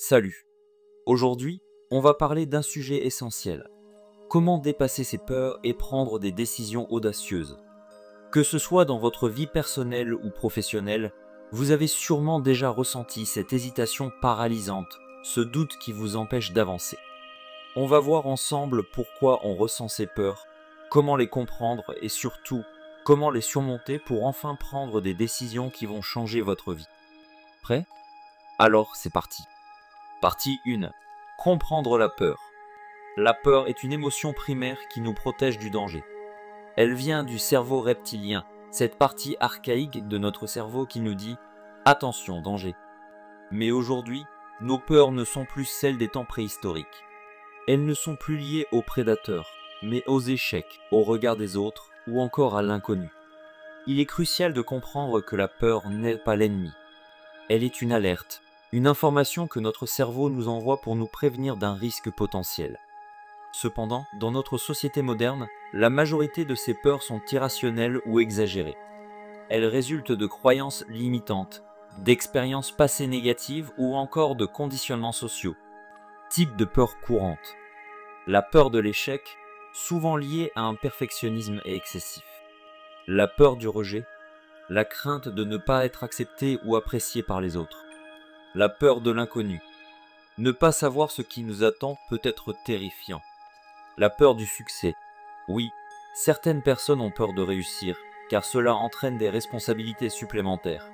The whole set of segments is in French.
Salut! Aujourd'hui, on va parler d'un sujet essentiel. Comment dépasser ses peurs et prendre des décisions audacieuses. Que ce soit dans votre vie personnelle ou professionnelle, vous avez sûrement déjà ressenti cette hésitation paralysante, ce doute qui vous empêche d'avancer. On va voir ensemble pourquoi on ressent ces peurs, comment les comprendre et surtout, comment les surmonter pour enfin prendre des décisions qui vont changer votre vie. Prêt? Alors c'est parti. Partie 1. Comprendre la peur. La peur est une émotion primaire qui nous protège du danger. Elle vient du cerveau reptilien, cette partie archaïque de notre cerveau qui nous dit « Attention, danger ». Mais aujourd'hui, nos peurs ne sont plus celles des temps préhistoriques. Elles ne sont plus liées aux prédateurs, mais aux échecs, au regard des autres ou encore à l'inconnu. Il est crucial de comprendre que la peur n'est pas l'ennemi. Elle est une alerte, une information que notre cerveau nous envoie pour nous prévenir d'un risque potentiel. Cependant, dans notre société moderne, la majorité de ces peurs sont irrationnelles ou exagérées. Elles résultent de croyances limitantes, d'expériences passées négatives ou encore de conditionnements sociaux. Type de peur courante. La peur de l'échec, souvent liée à un perfectionnisme excessif. La peur du rejet, la crainte de ne pas être accepté ou apprécié par les autres. La peur de l'inconnu. Ne pas savoir ce qui nous attend peut être terrifiant. La peur du succès. Oui, certaines personnes ont peur de réussir, car cela entraîne des responsabilités supplémentaires.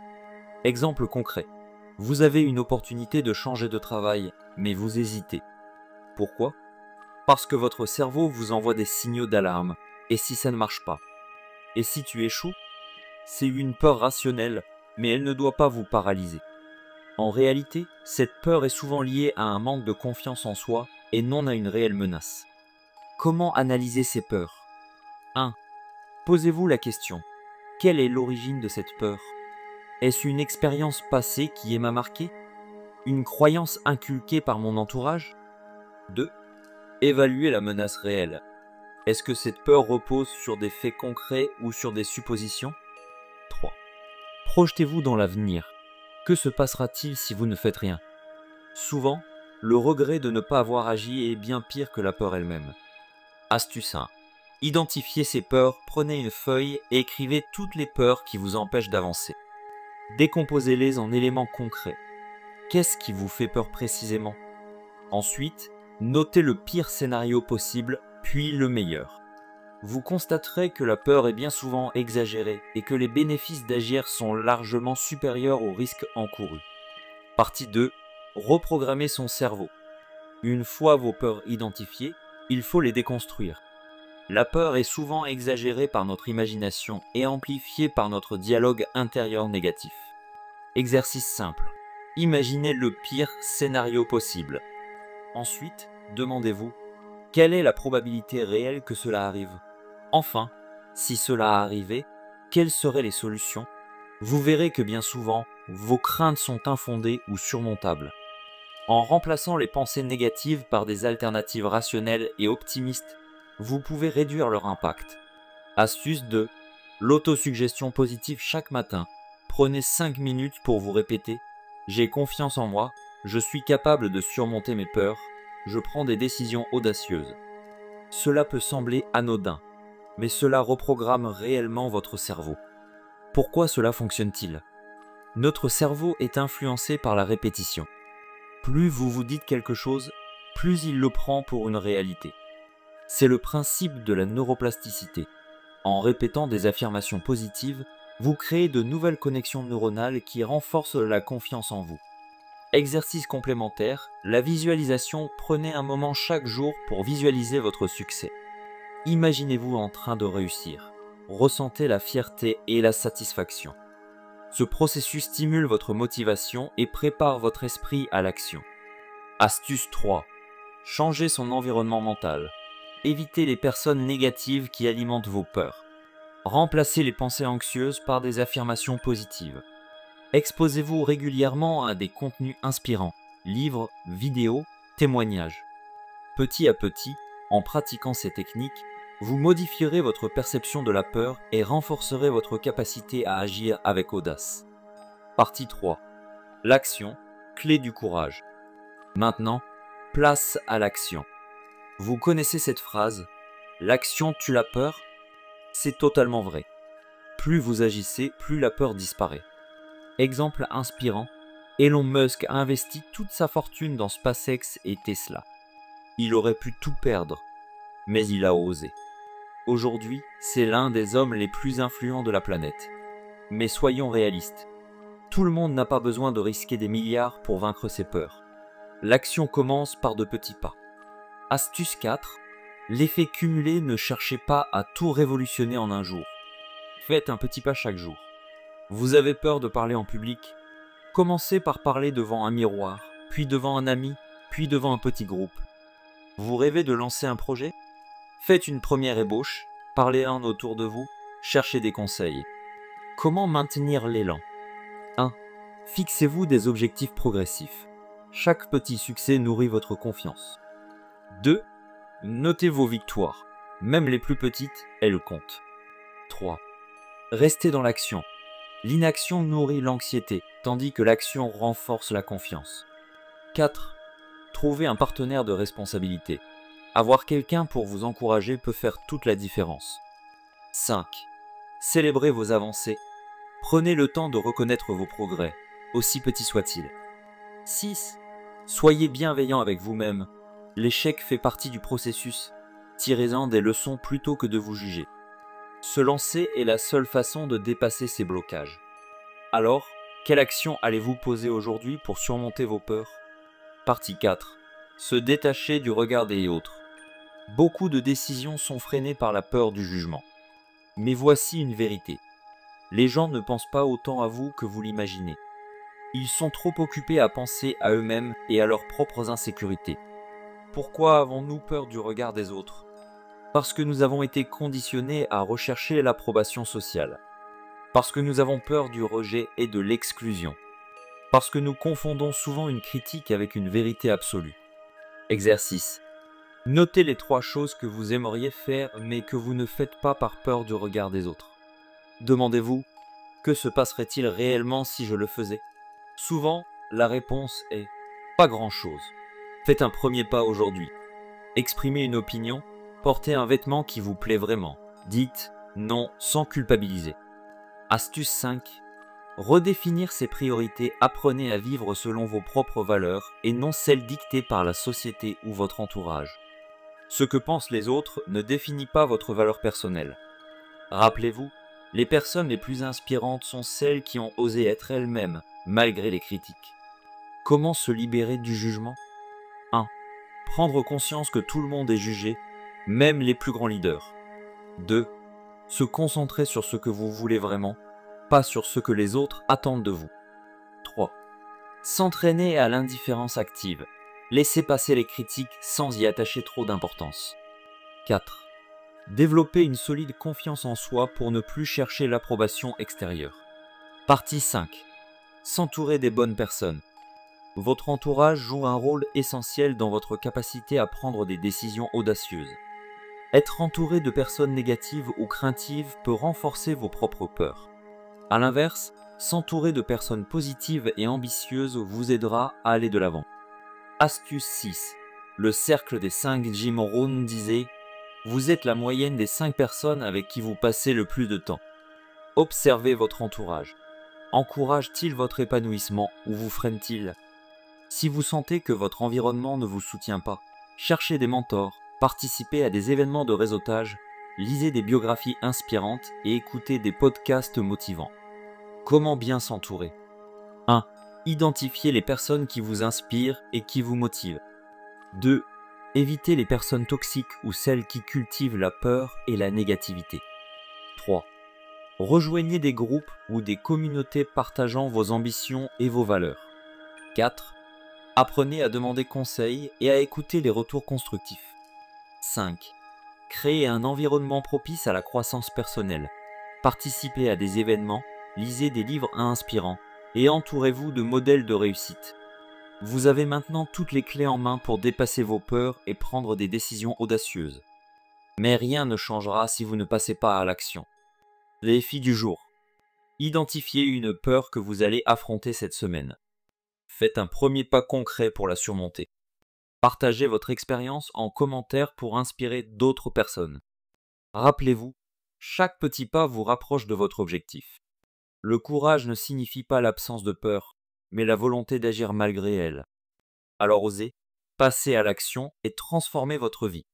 Exemple concret. Vous avez une opportunité de changer de travail, mais vous hésitez. Pourquoi? Parce que votre cerveau vous envoie des signaux d'alarme. Et si ça ne marche pas? Et si tu échoues? C'est une peur rationnelle, mais elle ne doit pas vous paralyser. En réalité, cette peur est souvent liée à un manque de confiance en soi et non à une réelle menace. Comment analyser ces peurs? 1. Posez-vous la question. Quelle est l'origine de cette peur? Est-ce une expérience passée qui m'a marqué? Une croyance inculquée par mon entourage? 2. Évaluez la menace réelle. Est-ce que cette peur repose sur des faits concrets ou sur des suppositions? 3. Projetez-vous dans l'avenir. Que se passera-t-il si vous ne faites rien? Souvent, le regret de ne pas avoir agi est bien pire que la peur elle-même. Astuce 1. Identifiez ces peurs, prenez une feuille et écrivez toutes les peurs qui vous empêchent d'avancer. Décomposez-les en éléments concrets. Qu'est-ce qui vous fait peur précisément? Ensuite, notez le pire scénario possible, puis le meilleur. Vous constaterez que la peur est bien souvent exagérée et que les bénéfices d'agir sont largement supérieurs aux risques encourus. Partie 2. Reprogrammer son cerveau. Une fois vos peurs identifiées, il faut les déconstruire. La peur est souvent exagérée par notre imagination et amplifiée par notre dialogue intérieur négatif. Exercice simple. Imaginez le pire scénario possible. Ensuite, demandez-vous, quelle est la probabilité réelle que cela arrive? Enfin, si cela arrivait, quelles seraient les solutions? Vous verrez que bien souvent, vos craintes sont infondées ou surmontables. En remplaçant les pensées négatives par des alternatives rationnelles et optimistes, vous pouvez réduire leur impact. Astuce 2. L'autosuggestion positive chaque matin. Prenez 5 minutes pour vous répéter « J'ai confiance en moi, je suis capable de surmonter mes peurs, je prends des décisions audacieuses ». Cela peut sembler anodin, mais cela reprogramme réellement votre cerveau. Pourquoi cela fonctionne-t-il? Notre cerveau est influencé par la répétition. Plus vous vous dites quelque chose, plus il le prend pour une réalité. C'est le principe de la neuroplasticité. En répétant des affirmations positives, vous créez de nouvelles connexions neuronales qui renforcent la confiance en vous. Exercice complémentaire, la visualisation. Prenez un moment chaque jour pour visualiser votre succès. Imaginez-vous en train de réussir. Ressentez la fierté et la satisfaction. Ce processus stimule votre motivation et prépare votre esprit à l'action. Astuce 3. Changez son environnement mental. Évitez les personnes négatives qui alimentent vos peurs. Remplacez les pensées anxieuses par des affirmations positives. Exposez-vous régulièrement à des contenus inspirants, livres, vidéos, témoignages. Petit à petit, en pratiquant ces techniques, vous modifierez votre perception de la peur et renforcerez votre capacité à agir avec audace. Partie 3. L'action, clé du courage. Maintenant, place à l'action. Vous connaissez cette phrase, l'action tue la peur? C'est totalement vrai. Plus vous agissez, plus la peur disparaît. Exemple inspirant, Elon Musk a investi toute sa fortune dans SpaceX et Tesla. Il aurait pu tout perdre, mais il a osé. Aujourd'hui, c'est l'un des hommes les plus influents de la planète. Mais soyons réalistes. Tout le monde n'a pas besoin de risquer des milliards pour vaincre ses peurs. L'action commence par de petits pas. Astuce 4. L'effet cumulé, ne cherchez pas à tout révolutionner en un jour. Faites un petit pas chaque jour. Vous avez peur de parler en public? Commencez par parler devant un miroir, puis devant un ami, puis devant un petit groupe. Vous rêvez de lancer un projet? Faites une première ébauche, parlez-en autour de vous, cherchez des conseils. Comment maintenir l'élan? 1. Fixez-vous des objectifs progressifs. Chaque petit succès nourrit votre confiance. 2. Notez vos victoires. Même les plus petites, elles comptent. 3. Restez dans l'action. L'inaction nourrit l'anxiété, tandis que l'action renforce la confiance. 4. Trouvez un partenaire de responsabilité. Avoir quelqu'un pour vous encourager peut faire toute la différence. 5. Célébrez vos avancées. Prenez le temps de reconnaître vos progrès, aussi petits soient-ils. 6. Soyez bienveillant avec vous-même. L'échec fait partie du processus. Tirez-en des leçons plutôt que de vous juger. Se lancer est la seule façon de dépasser ces blocages. Alors, quelle action allez-vous poser aujourd'hui pour surmonter vos peurs? Partie 4. Se détacher du regard des autres. Beaucoup de décisions sont freinées par la peur du jugement. Mais voici une vérité. Les gens ne pensent pas autant à vous que vous l'imaginez. Ils sont trop occupés à penser à eux-mêmes et à leurs propres insécurités. Pourquoi avons-nous peur du regard des autres? Parce que nous avons été conditionnés à rechercher l'approbation sociale. Parce que nous avons peur du rejet et de l'exclusion. Parce que nous confondons souvent une critique avec une vérité absolue. Exercice. Notez les 3 choses que vous aimeriez faire mais que vous ne faites pas par peur du regard des autres. Demandez-vous, que se passerait-il réellement si je le faisais? Souvent, la réponse est « pas grand-chose ». Faites un premier pas aujourd'hui. Exprimez une opinion, portez un vêtement qui vous plaît vraiment. Dites « non » sans culpabiliser. Astuce 5. Redéfinir ses priorités, apprenez à vivre selon vos propres valeurs et non celles dictées par la société ou votre entourage. Ce que pensent les autres ne définit pas votre valeur personnelle. Rappelez-vous, les personnes les plus inspirantes sont celles qui ont osé être elles-mêmes, malgré les critiques. Comment se libérer du jugement? 1. Prendre conscience que tout le monde est jugé, même les plus grands leaders. 2. Se concentrer sur ce que vous voulez vraiment, pas sur ce que les autres attendent de vous. 3. S'entraîner à l'indifférence active. Laissez passer les critiques sans y attacher trop d'importance. 4. Développer une solide confiance en soi pour ne plus chercher l'approbation extérieure. Partie 5. S'entourer des bonnes personnes. Votre entourage joue un rôle essentiel dans votre capacité à prendre des décisions audacieuses. Être entouré de personnes négatives ou craintives peut renforcer vos propres peurs. A l'inverse, s'entourer de personnes positives et ambitieuses vous aidera à aller de l'avant. Astuce 6. Le cercle des 5. Jim Rohn disait « Vous êtes la moyenne des 5 personnes avec qui vous passez le plus de temps. » Observez votre entourage. Encourage-t-il votre épanouissement ou vous freine-t-il? Si vous sentez que votre environnement ne vous soutient pas, cherchez des mentors, participez à des événements de réseautage, lisez des biographies inspirantes et écoutez des podcasts motivants. Comment bien s'entourer? 1. Identifiez les personnes qui vous inspirent et qui vous motivent. 2. Évitez les personnes toxiques ou celles qui cultivent la peur et la négativité. 3. Rejoignez des groupes ou des communautés partageant vos ambitions et vos valeurs. 4. Apprenez à demander conseil et à écouter les retours constructifs. 5. Créez un environnement propice à la croissance personnelle. Participez à des événements, lisez des livres inspirants et entourez-vous de modèles de réussite. Vous avez maintenant toutes les clés en main pour dépasser vos peurs et prendre des décisions audacieuses. Mais rien ne changera si vous ne passez pas à l'action. Défi du jour. Identifiez une peur que vous allez affronter cette semaine. faites un premier pas concret pour la surmonter. Partagez votre expérience en commentaire pour inspirer d'autres personnes. Rappelez-vous, chaque petit pas vous rapproche de votre objectif. Le courage ne signifie pas l'absence de peur, mais la volonté d'agir malgré elle. Alors osez, passez à l'action et transformez votre vie.